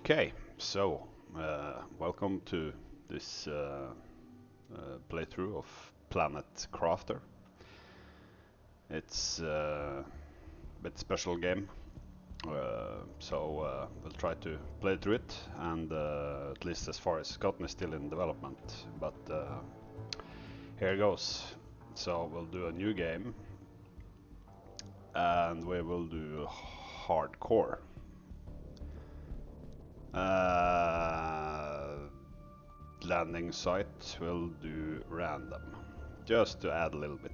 Okay, so welcome to this playthrough of Planet Crafter. It's a bit special game, so we'll try to play through it, and at least as far as it's gotten, is still in development. But here goes. So we'll do a new game, and we will do hardcore. Landing site will do random, just to add a little bit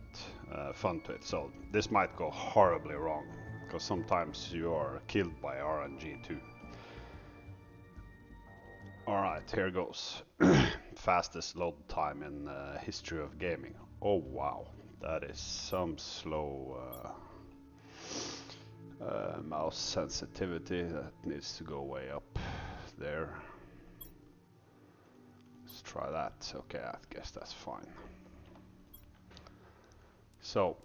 fun to it. So this might go horribly wrong, because sometimes you are killed by RNG too. Alright, here goes. Fastest load time in history of gaming. Oh wow, that is some slow mouse sensitivity. That needs to go way up there. Let's try that. Okay, I guess that's fine. So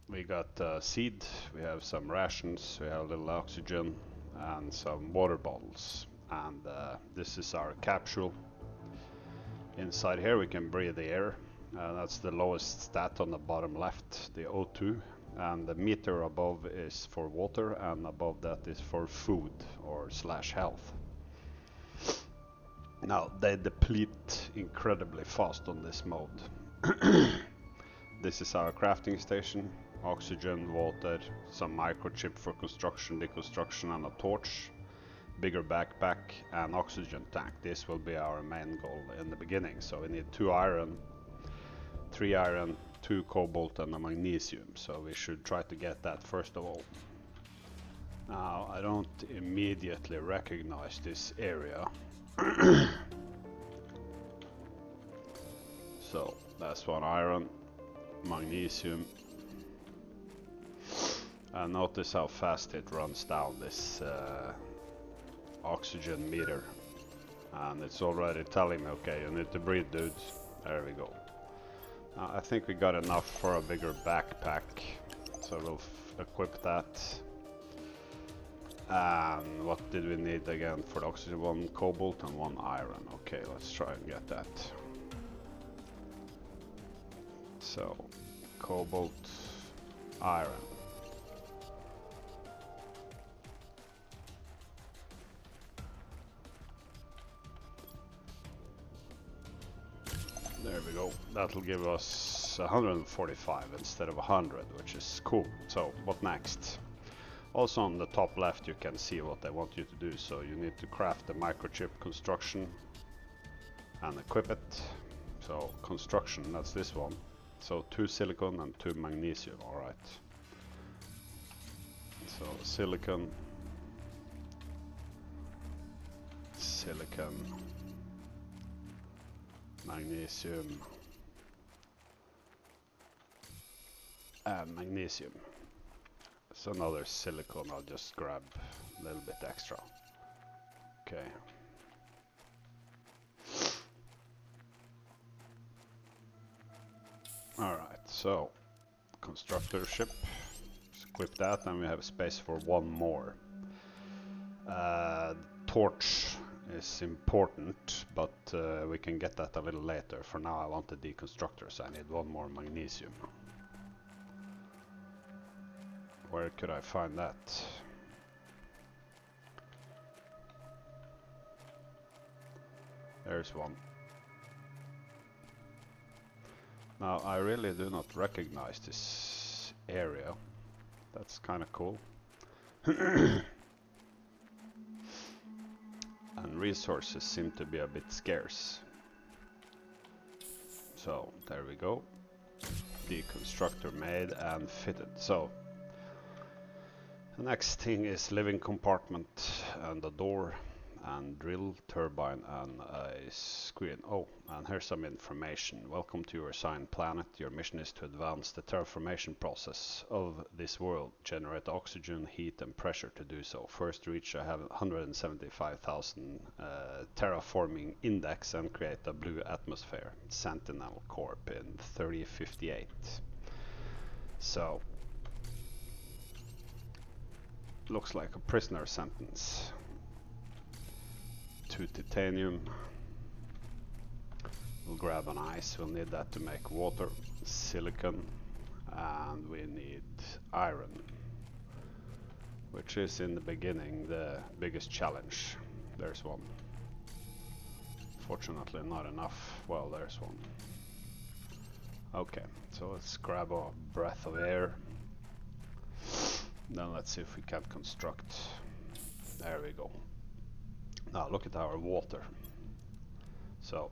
we got seed, we have some rations, we have a little oxygen and some water bottles, and this is our capsule. Inside here we can breathe the air. That's the lowest stat on the bottom left, the O2, and the meter above is for water, and above that is for food or / health. Now they deplete incredibly fast on this mode. This is our crafting station: oxygen, water, some microchip for construction, deconstruction, and a torch, bigger backpack, and oxygen tank. This will be our main goal in the beginning. So we need 2 iron, 3 iron, 2 cobalt, and a magnesium. So we should try to get that first of all. Now I don't immediately recognize this area. So that's 1 iron, magnesium, and notice how fast it runs down this oxygen meter, and it's already telling me, okay, you need to breathe, dudes. There we go. Now I think we got enough for a bigger backpack, so we'll equip that. And what did we need again for the oxygen? 1 cobalt and 1 iron. Okay, let's try and get that. So cobalt, iron. There we go. That'll give us 145 instead of 100, which is cool. So what next? Also on the top left you can see what they want you to do. So you need to craft the microchip construction and equip it. So construction, that's this one. So 2 silicon and 2 magnesium. Alright. So silicon, magnesium, and magnesium. So another silicon, I'll just grab a little bit extra. Okay. Alright, so constructor ship. Just equip that, and we have space for 1 more. Torch is important, but we can get that a little later. For now I want the deconstructor, so I need 1 more magnesium. Where could I find that? There's 1. Now I really do not recognize this area. That's kind of cool. And resources seem to be a bit scarce. So there we go. Deconstructor made and fitted. So the next thing is living compartment and a door and drill, turbine, and a screen. Oh, and here's some information. Welcome to your assigned planet. Your mission is to advance the terraformation process of this world. Generate oxygen, heat, and pressure to do so. First reach I have 175,000 terraforming index and create a blue atmosphere. Sentinel Corp in 3058. So looks like a prisoner sentence. 2 titanium. We'll grab an ice, we'll need that to make water, silicon, and we need iron, which is in the beginning the biggest challenge. There's one. Fortunately not enough. Well, there's one. Okay, so let's grab a breath of air. Then let's see if we can construct. There we go. Now look at our water. So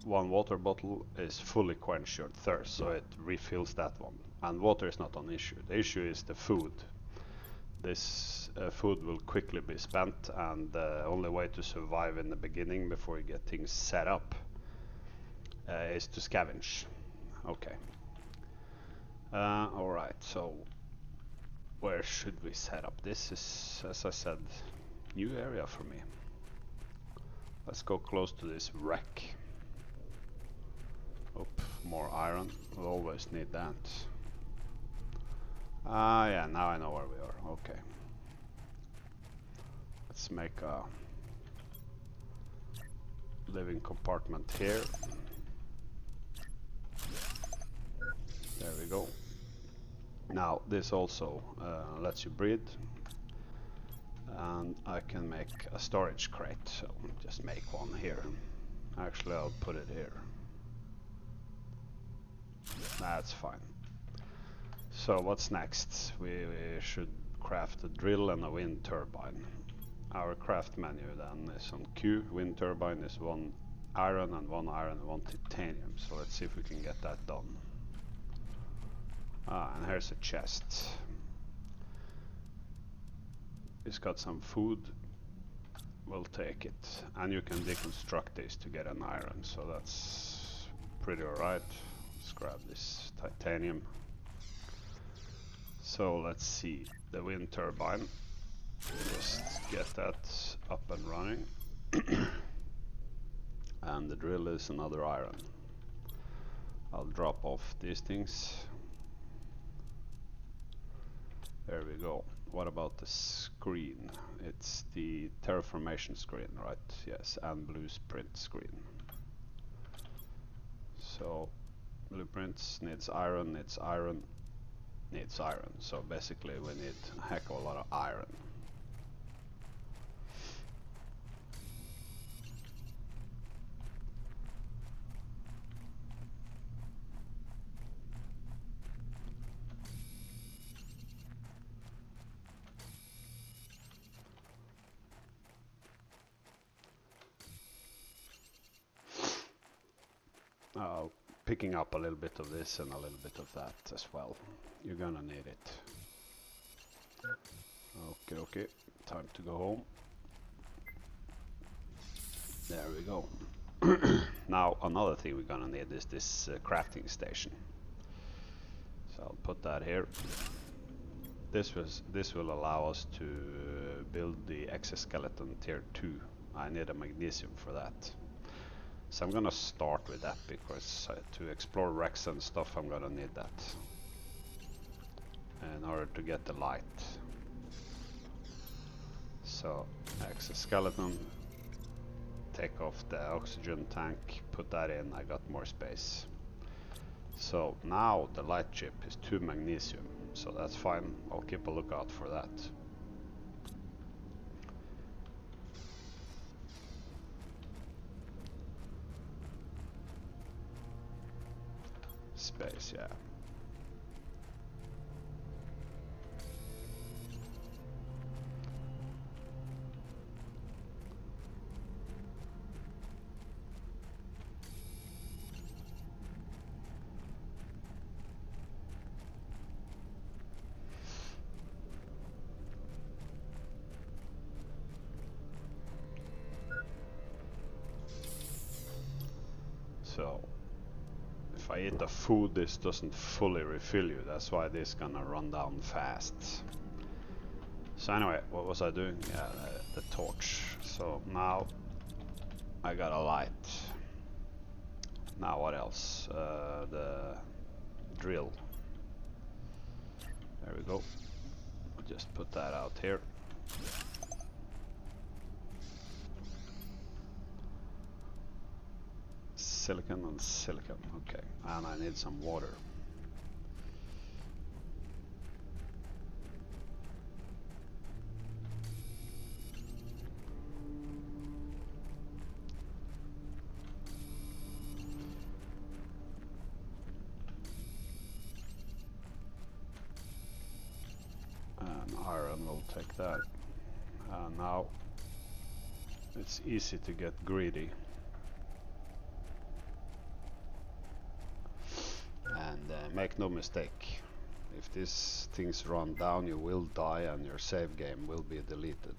one water bottle is fully quench your thirst, so it refills that one. And water is not an issue. The issue is the food. This food will quickly be spent, and the only way to survive in the beginning before you get things set up is to scavenge. Okay. Alright, so where should we set up? This is, as I said, new area for me. Let's go close to this wreck. Oh, more iron. We'll always need that. Yeah, now I know where we are. Okay. Let's make a living compartment here. There we go. Now this also lets you breathe, and I can make a storage crate, so just make one here. Actually, I'll put it here. That's fine. So what's next? We should craft a drill and a wind turbine. Our craft menu then is on Q. Wind turbine is 1 iron and 1 titanium. So let's see if we can get that done. And here's a chest. It's got some food. We'll take it. And you can deconstruct this to get an iron, so that's pretty alright. Let's grab this titanium. So let's see, the wind turbine. Just get that up and running. And the drill is another iron. I'll drop off these things. There we go. What about the screen? It's the terraformation screen, right? Yes, and blueprint screen. So blueprints needs iron, needs iron, needs iron. So basically we need a heck of a lot of iron. Picking up a little bit of this and a little bit of that as well. You're gonna need it. Okay, time to go home. There we go. Now another thing we're gonna need is this crafting station. So I'll put that here. This will allow us to build the exoskeleton tier 2. I need a magnesium for that. So I'm gonna start with that because to explore wrecks and stuff I'm gonna need that in order to get the light. So exoskeleton, take off the oxygen tank, put that in, I got more space. So now the light chip is 2 magnesium, so that's fine, I'll keep a lookout for that. Space, yeah. So if I eat the food, this doesn't fully refill you. That's why this is gonna run down fast. So anyway, what was I doing? Yeah, the torch. So now I got a light. Now what else? The drill. There we go. I'll just put that out here. silicon and silicon. Okay, and I need some water. And iron will take that. And now it's easy to get greedy. And make no mistake, if these things run down, you will die and your save game will be deleted.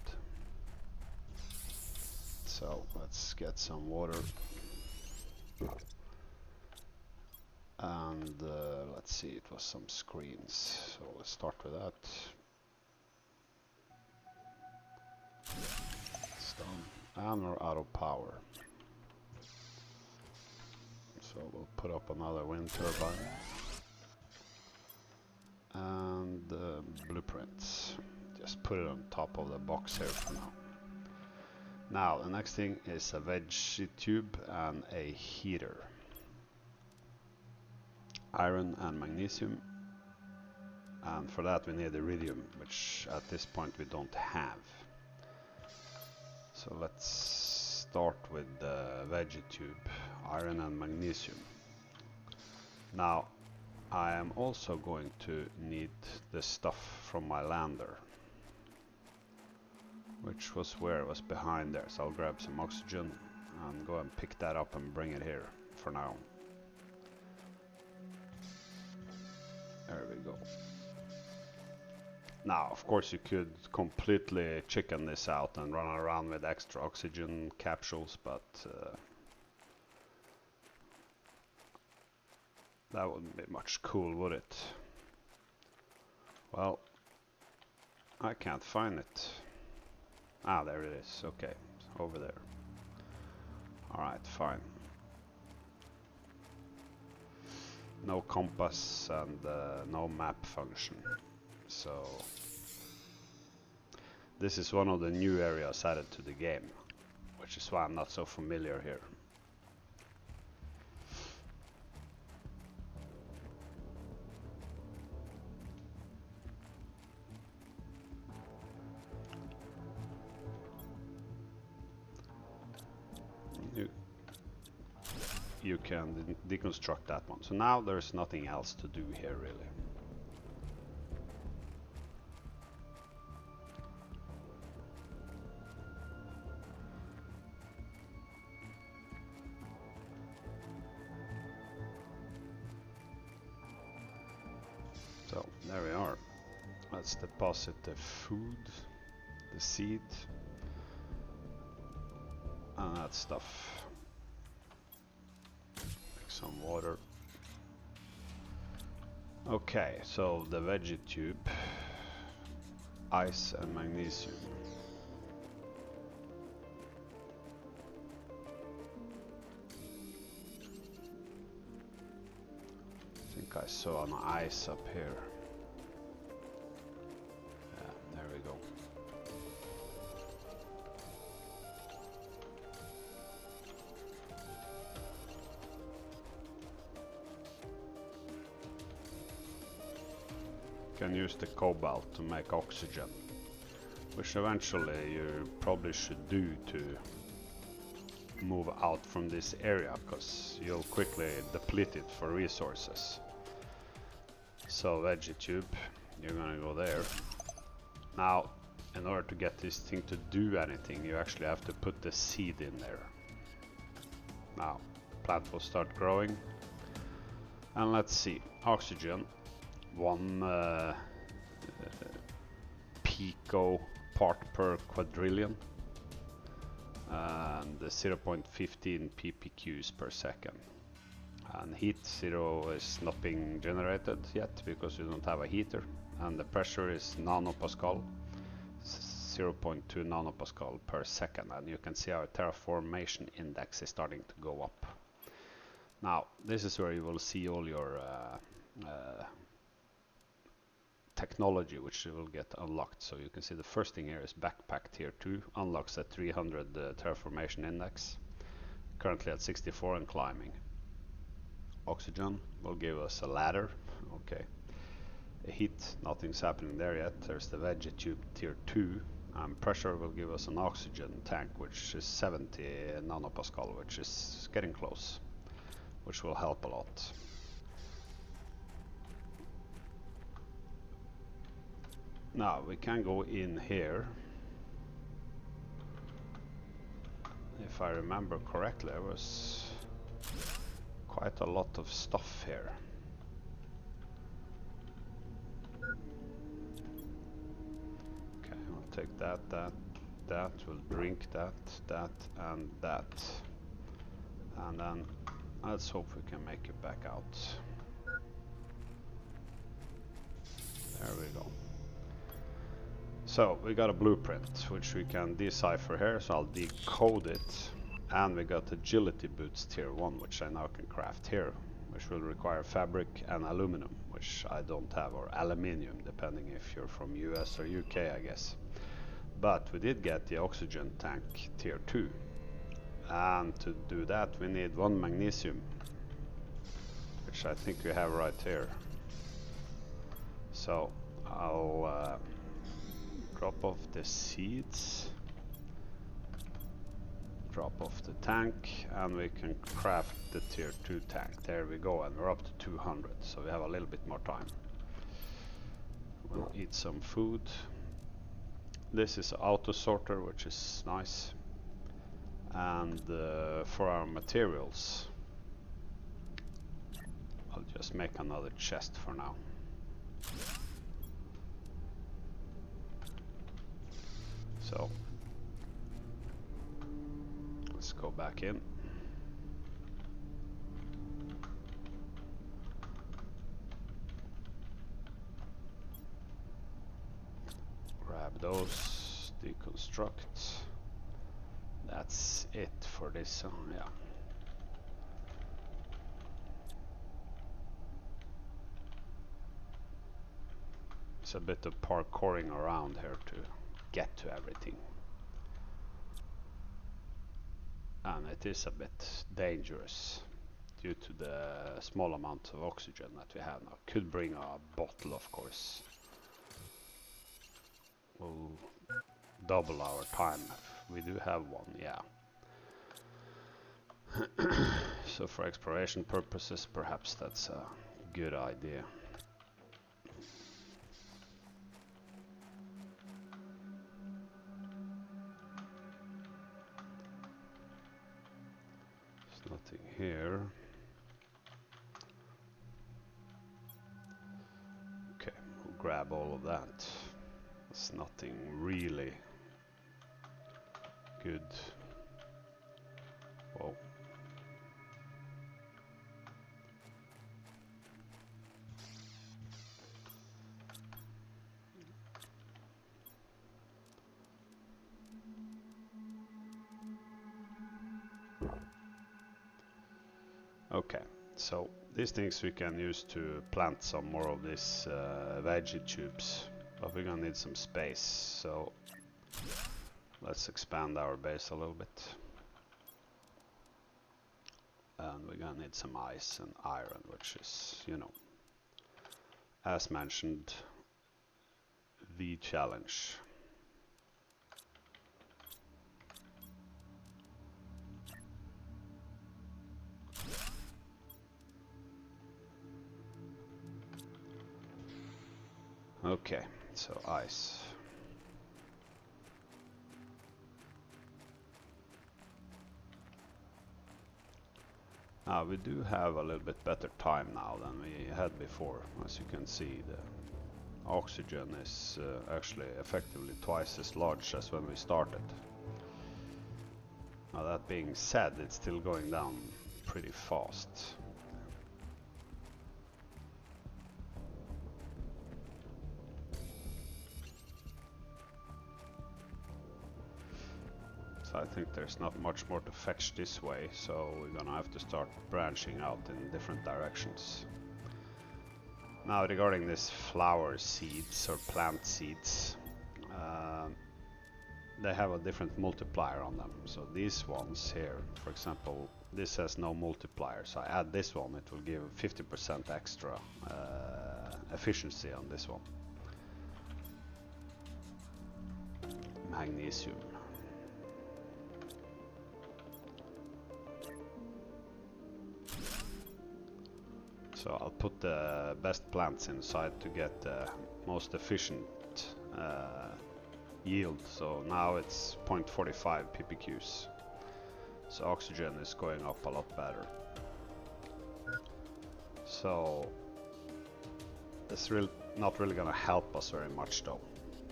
So let's get some water. And let's see, it was some screens. So let's start with that. It's done. And we're out of power. So we'll put up another wind turbine. And blueprints. Just put it on top of the box here for now. Now the next thing is a veggie tube and a heater. Iron and magnesium. And for that we need iridium, which at this point we don't have. So let's start with the veggie tube, iron and magnesium. Now I am also going to need the stuff from my lander, which was where it was behind there. So I'll grab some oxygen and go and pick that up and bring it here for now. There we go. Now, of course, you could completely chicken this out and run around with extra oxygen capsules, but that wouldn't be much cool, would it? Well, I can't find it. Ah, there it is. Okay, over there. Alright, fine. No compass and no map function. So this is one of the new areas added to the game, which is why I'm not so familiar here. You can deconstruct that one. So now there's nothing else to do here really. So there we are. Let's deposit the food, the seed, and that stuff. Some water. Okay, so the veggie tube, ice and magnesium. I think I saw an ice up here. Yeah, there we go. Can use the cobalt to make oxygen, which eventually you probably should do to move out from this area, because you'll quickly deplete it for resources. So veggie tube, you're gonna go there. Now, in order to get this thing to do anything, you actually have to put the seed in there. Now, the plant will start growing. And let's see, oxygen. 1 pico part per quadrillion and 0.15 ppqs per second. And heat 0 is not being generated yet because you don't have a heater, and the pressure is nanopascal, 0.2 nanopascal per second, and you can see our terraformation index is starting to go up. Now this is where you will see all your technology which you will get unlocked. So you can see the first thing here is backpack tier 2 unlocks at 300 terraformation index. Currently at 64 and climbing. Oxygen will give us a ladder. Okay. A heat, nothing's happening there yet. There's the veggie tube tier 2. Pressure will give us an oxygen tank, which is 70 nanopascal, which is getting close, which will help a lot. Now we can go in here. If I remember correctly, there was quite a lot of stuff here. Okay, we'll take that, we'll drink that, and that. And then let's hope we can make it back out. There we go. So we got a blueprint which we can decipher here, so I'll decode it. And we got agility boots tier 1, which I now can craft here, which will require fabric and aluminum, which I don't have, or aluminium, depending if you're from US or UK, I guess. But we did get the oxygen tank tier 2. And to do that we need 1 magnesium, which I think we have right here. So I'll drop off the seeds, drop off the tank, and we can craft the tier 2 tank. There we go, and we're up to 200, so we have a little bit more time. We'll eat some food. This is auto sorter, which is nice. And for our materials, I'll just make another chest for now. So let's go back in. Grab those, deconstruct. That's it for this one, yeah. It's a bit of parkouring around here to get to everything. And it is a bit dangerous due to the small amount of oxygen that we have now. Could bring a bottle, of course. We'll double our time if we do have one, yeah. So for exploration purposes, perhaps that's a good idea. There's nothing here. Okay, we'll grab all of that. There's nothing really good. Whoa. Okay, so these things we can use to plant some more of these veggie tubes, but we're gonna need some space, so let's expand our base a little bit. And we're gonna need some ice and iron, which is, you know, as mentioned, the challenge. Okay, so ice. We do have a little bit better time now than we had before. As you can see, the oxygen is actually effectively twice as large as when we started. Now that being said, it's still going down pretty fast. I think there's not much more to fetch this way, so we're gonna have to start branching out in different directions. Now regarding this flower seeds or plant seeds, they have a different multiplier on them. So these ones here, for example, this has no multiplier. So I add this one, it will give 50% extra efficiency on this one. Magnesium. So I'll put the best plants inside to get the most efficient yield. So now it's 0.45 ppqs. So oxygen is going up a lot better. So it's not really gonna help us very much though.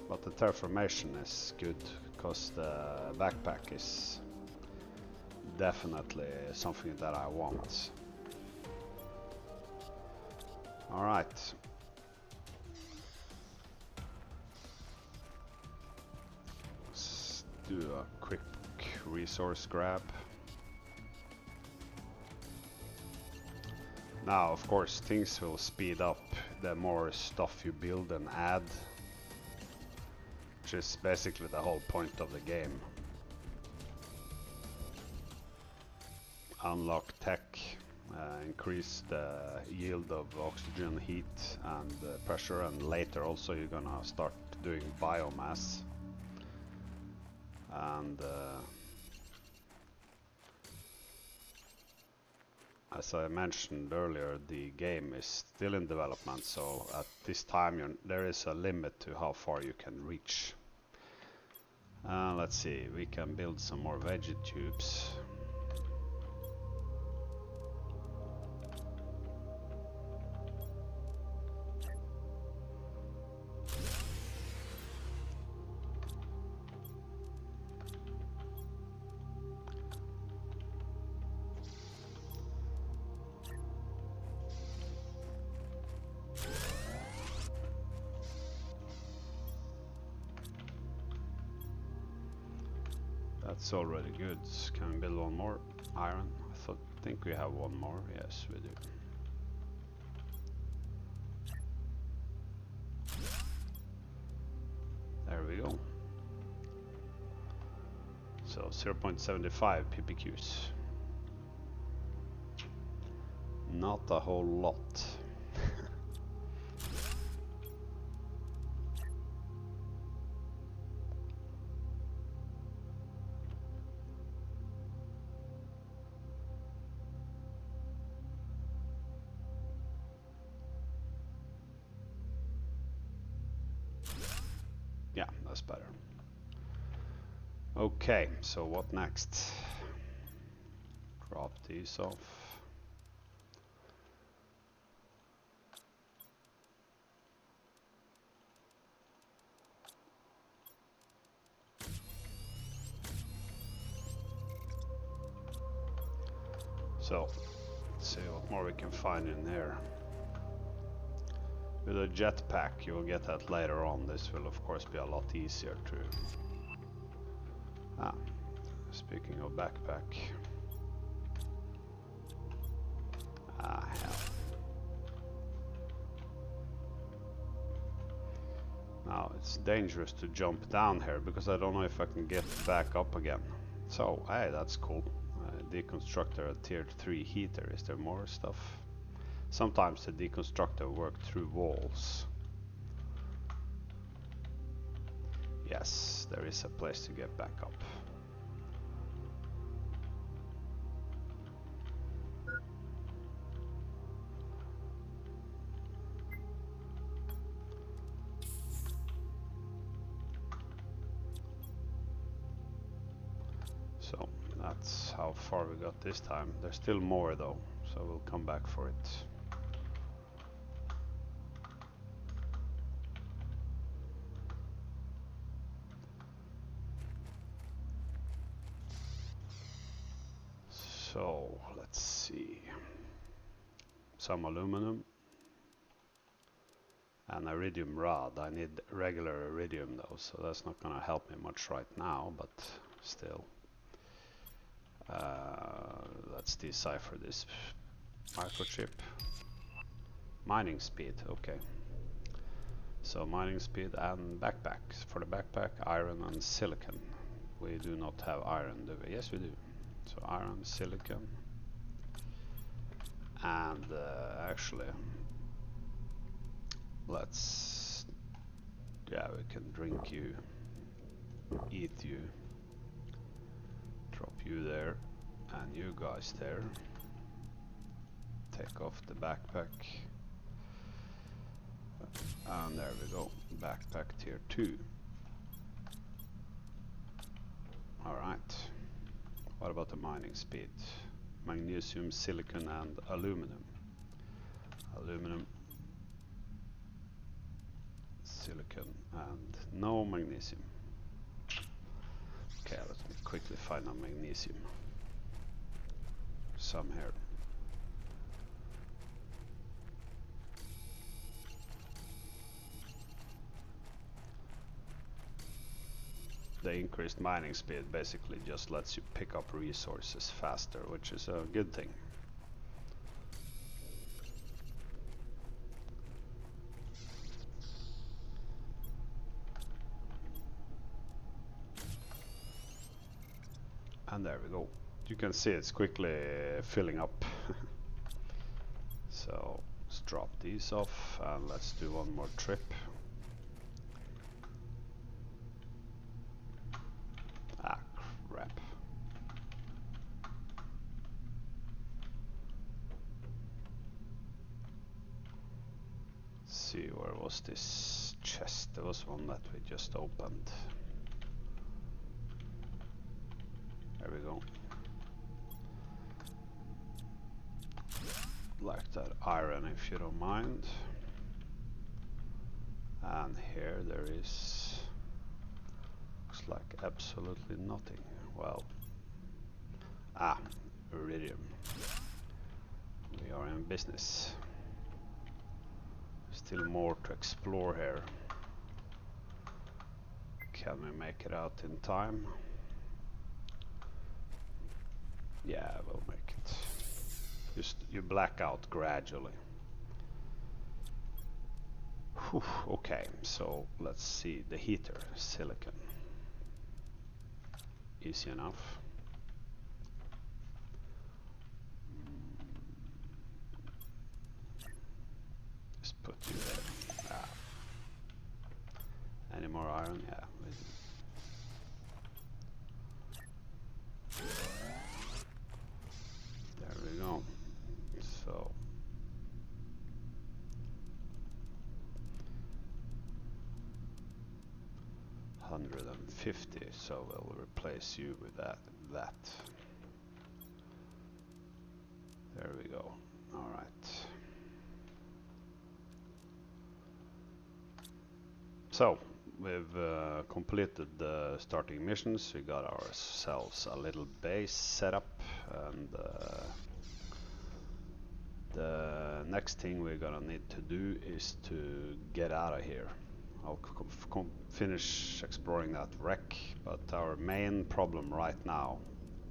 But the terraformation is good because the backpack is definitely something that I want. Alright. Let's do a quick resource grab. Now, of course, things will speed up the more stuff you build and add, which is basically the whole point of the game. Unlock tech, increase the yield of oxygen, heat and pressure, and later also you're gonna start doing biomass. And as I mentioned earlier, the game is still in development, so at this time there is a limit to how far you can reach. Let's see, we can build some more veggie tubes. That's already good. Can we build one more? Iron? I think we have one more. Yes, we do. There we go. So 0.75 ppqs. Not a whole lot. Yeah, that's better. Okay, so what next? Drop these off. So, let's see what more we can find in here. With a jetpack, you will get that later on. This will of course be a lot easier to... Speaking of backpack. Hell. Now it's dangerous to jump down here because I don't know if I can get back up again. So, hey, that's cool. Deconstructor, a tier 3 heater. Is there more stuff? Sometimes the deconstructor works through walls. Yes, there is a place to get back up. So that's how far we got this time. There's still more though, so we'll come back for it. So let's see. Some aluminum and iridium rod. I need regular iridium though, so that's not gonna help me much right now, but still. Let's decipher this microchip. Mining speed, okay. So mining speed and backpack. For the backpack, iron and silicon. we do not have iron, do we? Yes, we do. So iron, silicon, and actually, let's, yeah, we can drink you, eat you, drop you there, and you guys there. Take off the backpack, and there we go, backpack tier 2. Alright, what about the mining speed? Magnesium, silicon and aluminum. Aluminum, silicon and no magnesium. Okay, let me quickly find a magnesium. Some here. The increased mining speed basically just lets you pick up resources faster, which is a good thing. And there we go. You can see it's quickly filling up. So let's drop these off and let's do one more trip. Ah, crap. Let's see, where was this chest? There was one that we just opened. There we go. Like that iron, if you don't mind. And here there is, looks like absolutely nothing. Well, iridium. We are in business. Still more to explore here. Can we make it out in time? Yeah, we'll make it. Just you black out gradually. Whew, okay, so let's see the heater, silicon. Easy enough. Just put you there. Any more iron? Yeah. There we go. So 150, so we'll replace you with that. There we go. All right. So we've completed the starting missions. We got ourselves a little base set up, and the next thing we're gonna need to do is to get out of here. I'll finish exploring that wreck, but our main problem right now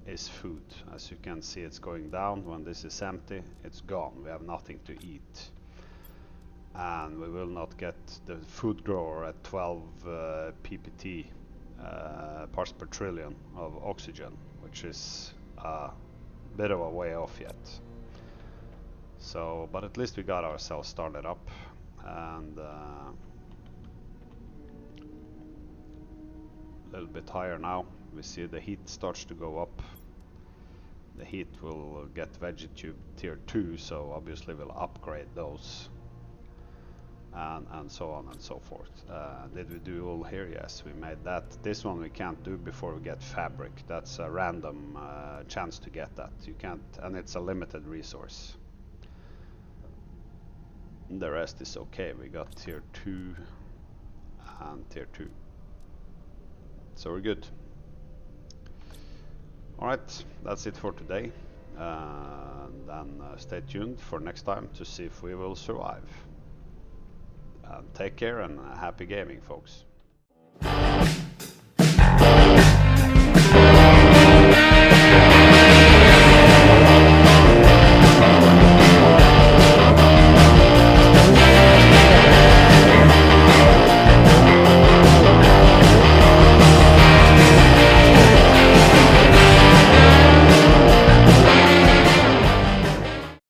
is food. As you can see, it's going down. When this is empty, it's gone. We have nothing to eat. And we will not get the food grower at 12 ppt, parts per trillion of oxygen, which is a bit of a way off yet. So, but at least we got ourselves started up, and a little bit higher now. We see the heat starts to go up. The heat will get Vegetube tier 2, so obviously we'll upgrade those, and so on and so forth. Did we do all here? Yes, we made that. This one we can't do before we get fabric. That's a random chance to get that. You can't, and it's a limited resource. The rest is okay. We got tier 2 and tier 2. So we're good. Alright, that's it for today. Then stay tuned for next time to see if we will survive. Take care and happy gaming, folks.